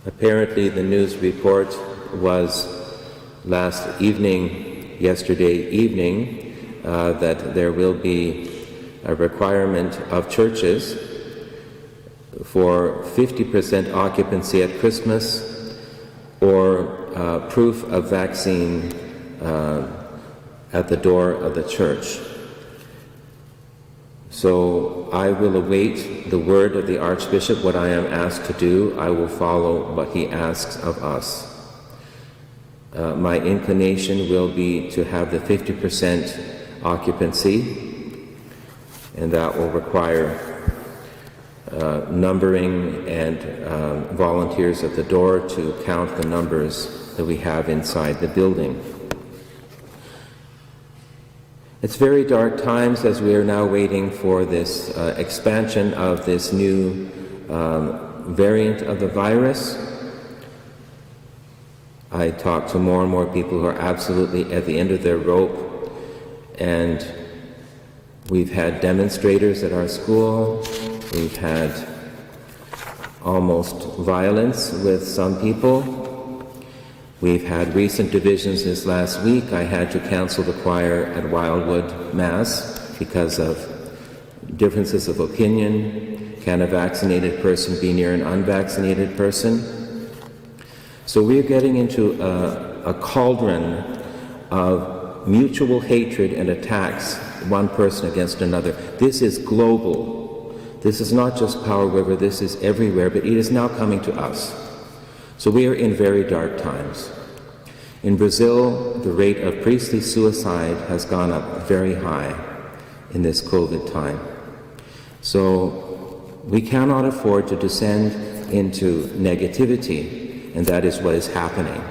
Apparently the news report was yesterday evening, that there will be a requirement of churches for 50% occupancy at Christmas or proof of vaccine at the door of the church. So I will await the word of the Archbishop. What I am asked to do, I will follow what he asks of us. My inclination will be to have the 50% occupancy, and that will require numbering and volunteers at the door to count the numbers that we have inside the building. It's very dark times as we are now waiting for this expansion of this new variant of the virus. I talk to more and more people who are absolutely at the end of their rope, and we've had demonstrators at our school. We've had almost violence with some people. We've had recent divisions this last week. I had to cancel the choir at Wildwood Mass because of differences of opinion. Can a vaccinated person be near an unvaccinated person? So we're getting into a cauldron of mutual hatred and attacks, one person against another. This is global. This is not just Powell River, this is everywhere, but it is now coming to us. So we are in very dark times. In Brazil, the rate of priestly suicide has gone up very high in this COVID time. So we cannot afford to descend into negativity, and that is what is happening.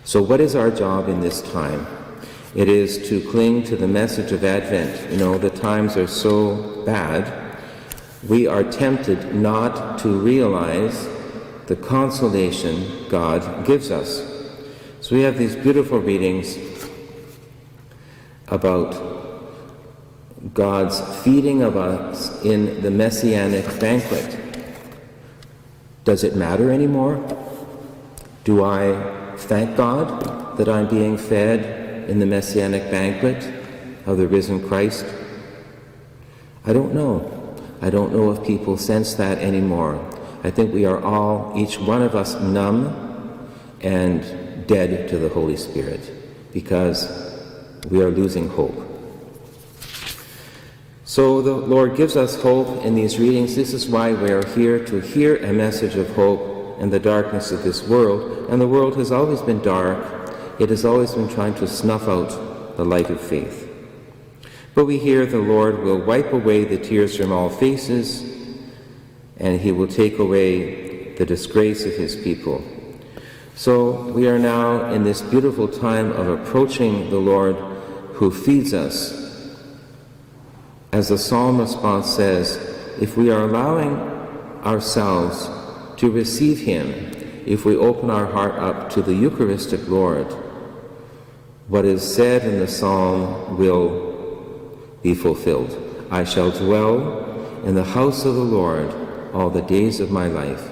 So what is our job in this time? It is to cling to the message of Advent. You know, the times are so bad, we are tempted not to realize the consolation God gives us. So we have these beautiful readings about God's feeding of us in the Messianic banquet. Does it matter anymore? Do I thank God that I'm being fed in the Messianic banquet of the risen Christ? I don't know. I don't know if people sense that anymore. I think we are all, each one of us, numb and dead to the Holy Spirit because we are losing hope. So the Lord gives us hope in these readings. This is why we are here, to hear a message of hope in the darkness of this world. And the world has always been dark. It has always been trying to snuff out the light of faith. But we hear the Lord will wipe away the tears from all faces, and he will take away the disgrace of his people. So we are now in this beautiful time of approaching the Lord who feeds us. As the psalm response says, if we are allowing ourselves to receive him, if we open our heart up to the Eucharistic Lord, what is said in the psalm will be fulfilled. I shall dwell in the house of the Lord all the days of my life.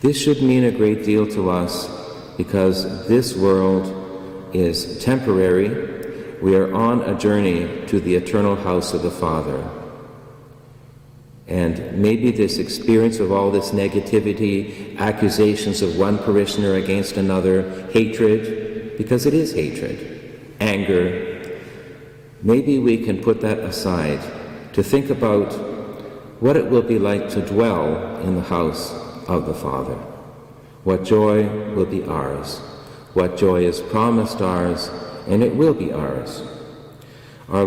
This should mean a great deal to us because this world is temporary. We are on a journey to the eternal house of the Father. And maybe this experience of all this negativity, accusations of one parishioner against another, hatred, because it is hatred, anger, maybe we can put that aside to think about what it will be like to dwell in the house of the Father. What joy will be ours, what joy is promised ours, and it will be ours.